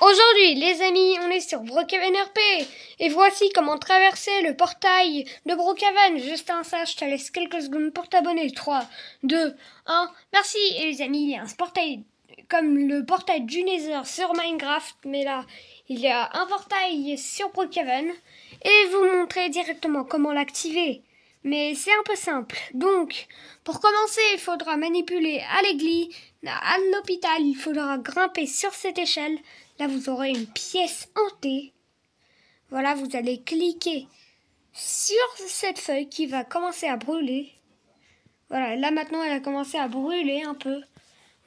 Aujourd'hui, les amis, on est sur Brookhaven RP et voici comment traverser le portail de Brookhaven. Juste un ça, je te laisse quelques secondes pour t'abonner. 3, 2, 1, merci. Et les amis, il y a un portail comme le portail du Nether sur Minecraft, mais là, il y a un portail sur Brookhaven et vous montrer directement comment l'activer. Mais c'est un peu simple. Donc, pour commencer, il faudra manipuler à l'église, à l'hôpital, il faudra grimper sur cette échelle. Là, vous aurez une pièce hantée. Voilà, vous allez cliquer sur cette feuille qui va commencer à brûler. Voilà, là maintenant, elle a commencé à brûler un peu.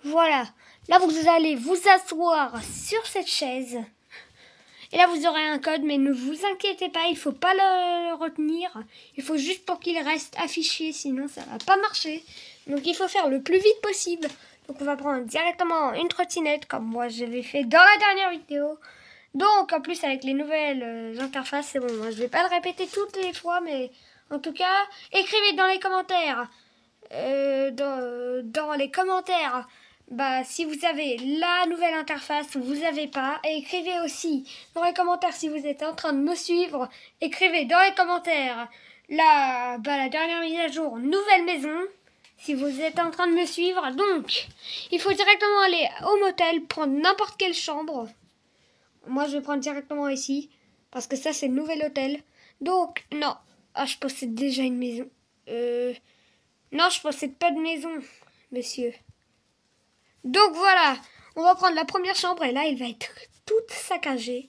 Voilà, là, vous allez vous asseoir sur cette chaise. Et là, vous aurez un code, mais ne vous inquiétez pas, il ne faut pas le retenir. Il faut juste pour qu'il reste affiché, sinon ça ne va pas marcher. Donc, il faut faire le plus vite possible. Donc, on va prendre directement une trottinette, comme moi, j'avais fait dans la dernière vidéo. Donc, en plus, avec les nouvelles interfaces, c'est bon. Moi, je ne vais pas le répéter toutes les fois, mais en tout cas, écrivez dans les commentaires. Dans les commentaires. Bah, si vous avez la nouvelle interface ou vous n'avez pas, et écrivez aussi dans les commentaires si vous êtes en train de me suivre, écrivez dans les commentaires la dernière mise à jour, nouvelle maison, si vous êtes en train de me suivre. Donc, il faut directement aller au motel, prendre n'importe quelle chambre. Moi, je vais prendre directement ici, parce que ça, c'est le nouvel hôtel. Donc, non. Ah, je possède déjà une maison. Non, je possède pas de maison, monsieur. Donc voilà, on va prendre la première chambre et là, elle va être toute saccagée.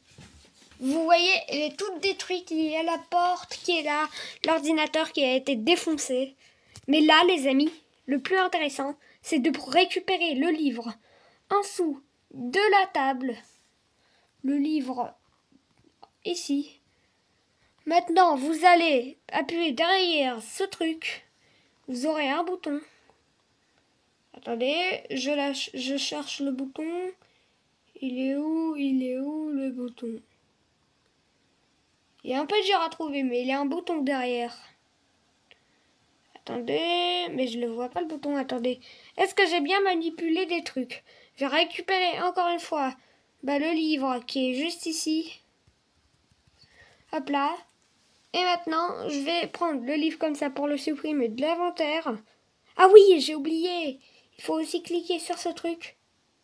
Vous voyez, elle est toute détruite. Il y a la porte qui est là, l'ordinateur qui a été défoncé. Mais là, les amis, le plus intéressant, c'est de récupérer le livre en dessous de la table. Le livre ici. Maintenant, vous allez appuyer derrière ce truc. Vous aurez un bouton. Attendez, je cherche le bouton. Il est où le bouton? Il est un peu dur à trouver, mais il y a un bouton derrière. Attendez, mais je ne le vois pas le bouton. Attendez, est-ce que j'ai bien manipulé des trucs? Je vais récupérer encore une fois le livre qui est juste ici. Hop là. Et maintenant, je vais prendre le livre comme ça pour le supprimer de l'inventaire. Ah oui, j'ai oublié. Il faut aussi cliquer sur ce truc.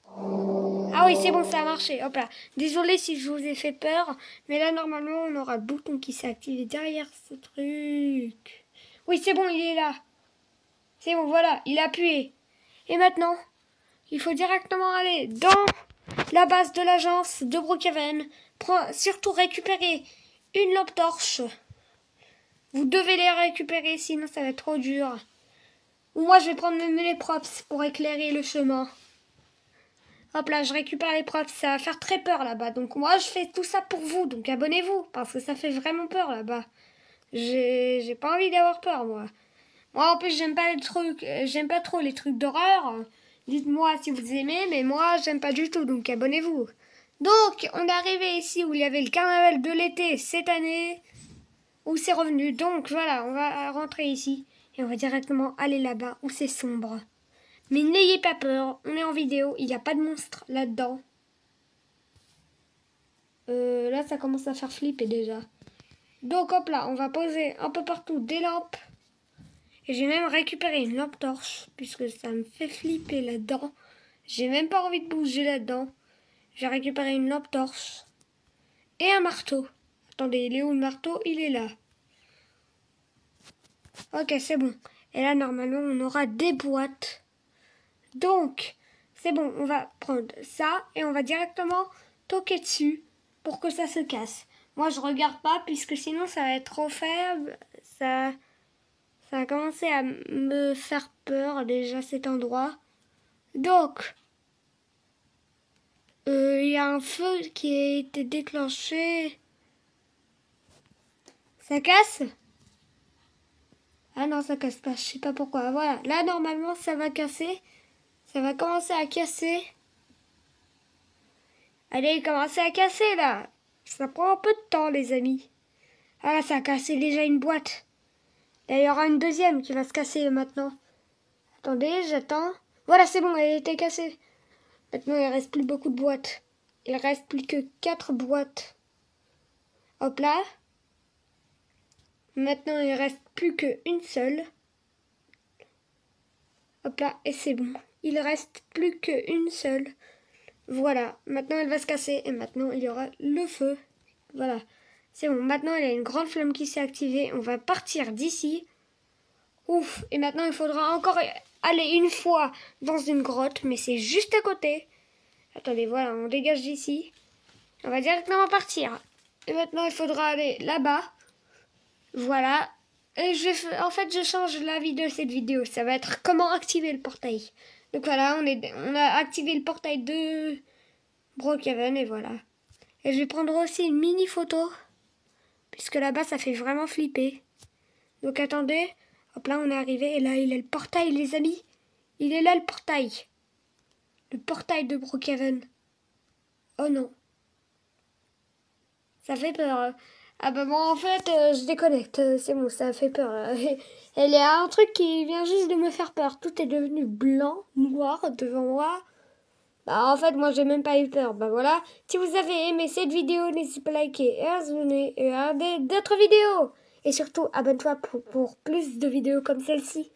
Ah oui, c'est bon, ça a marché. Hop là. Désolé si je vous ai fait peur. Mais là, normalement, on aura le bouton qui s'est activé derrière ce truc. Oui, c'est bon, il est là. C'est bon, voilà, il a appuyé. Et maintenant, il faut directement aller dans la base de l'agence de Brookhaven. Surtout récupérer une lampe torche. Vous devez les récupérer, sinon ça va être trop dur. Ou moi, je vais prendre même les props pour éclairer le chemin. Hop là, je récupère les props. Ça va faire très peur là-bas. Donc moi, je fais tout ça pour vous. Donc abonnez-vous, parce que ça fait vraiment peur là-bas. J'ai pas envie d'avoir peur, moi. Moi, en plus, j'aime pas les trucs. J'aime pas trop les trucs d'horreur. Dites-moi si vous aimez, mais moi, j'aime pas du tout. Donc abonnez-vous. Donc, on est arrivé ici où il y avait le carnaval de l'été cette année. Où c'est revenu. Donc voilà, on va rentrer ici. Et on va directement aller là-bas où c'est sombre. Mais n'ayez pas peur, on est en vidéo, il n'y a pas de monstre là-dedans. Là, ça commence à faire flipper déjà. Donc hop là, on va poser un peu partout des lampes. Et j'ai même récupéré une lampe torche, puisque ça me fait flipper là-dedans. J'ai même pas envie de bouger là-dedans. J'ai récupéré une lampe torche. Et un marteau. Attendez, il est où le marteau? Il est là. Ok, c'est bon. Et là, normalement, on aura des boîtes. Donc, c'est bon, on va prendre ça et on va directement toquer dessus pour que ça se casse. Moi, je regarde pas puisque sinon ça va être trop faible. Ça a commencé à me faire peur déjà cet endroit. Donc, il y a un feu qui a été déclenché. Ça casse? Ah non, ça casse pas, je sais pas pourquoi. Voilà, là normalement ça va casser. Ça va commencer à casser. Allez, commencez à casser là. Ça prend un peu de temps, les amis. Ah là, ça a cassé déjà une boîte. Et il y aura une deuxième qui va se casser maintenant. Attendez, j'attends. Voilà, c'est bon, elle a été cassée. Maintenant, il ne reste plus beaucoup de boîtes. Il reste plus que 4 boîtes. Hop là. Maintenant, il reste plus qu'une seule. Hop là, et c'est bon. Il reste plus qu'une seule. Voilà, maintenant elle va se casser et maintenant il y aura le feu. Voilà, c'est bon. Maintenant il y a une grande flamme qui s'est activée. On va partir d'ici. Ouf, et maintenant il faudra encore aller une fois dans une grotte, mais c'est juste à côté. Attendez, voilà, on dégage d'ici. On va directement partir. Et maintenant il faudra aller là-bas. Voilà. Et en fait, je change l'avis de cette vidéo. Ça va être comment activer le portail. Donc voilà, on a activé le portail de Brookhaven et voilà. Et je vais prendre aussi une mini photo. Puisque là-bas, ça fait vraiment flipper. Donc attendez. Hop là, on est arrivé. Et là, il est le portail, les amis. Il est là, le portail. Le portail de Brookhaven. Oh non. Ça fait peur. Ah bah bon, en fait, je déconnecte. C'est bon, ça fait peur. Et il y a un truc qui vient juste de me faire peur. Tout est devenu blanc, noir devant moi. Bah en fait, moi, j'ai même pas eu peur. Bah voilà. Si vous avez aimé cette vidéo, n'hésitez pas à liker et à vous abonner et à regarder d'autres vidéos. Et surtout, abonne-toi pour plus de vidéos comme celle-ci.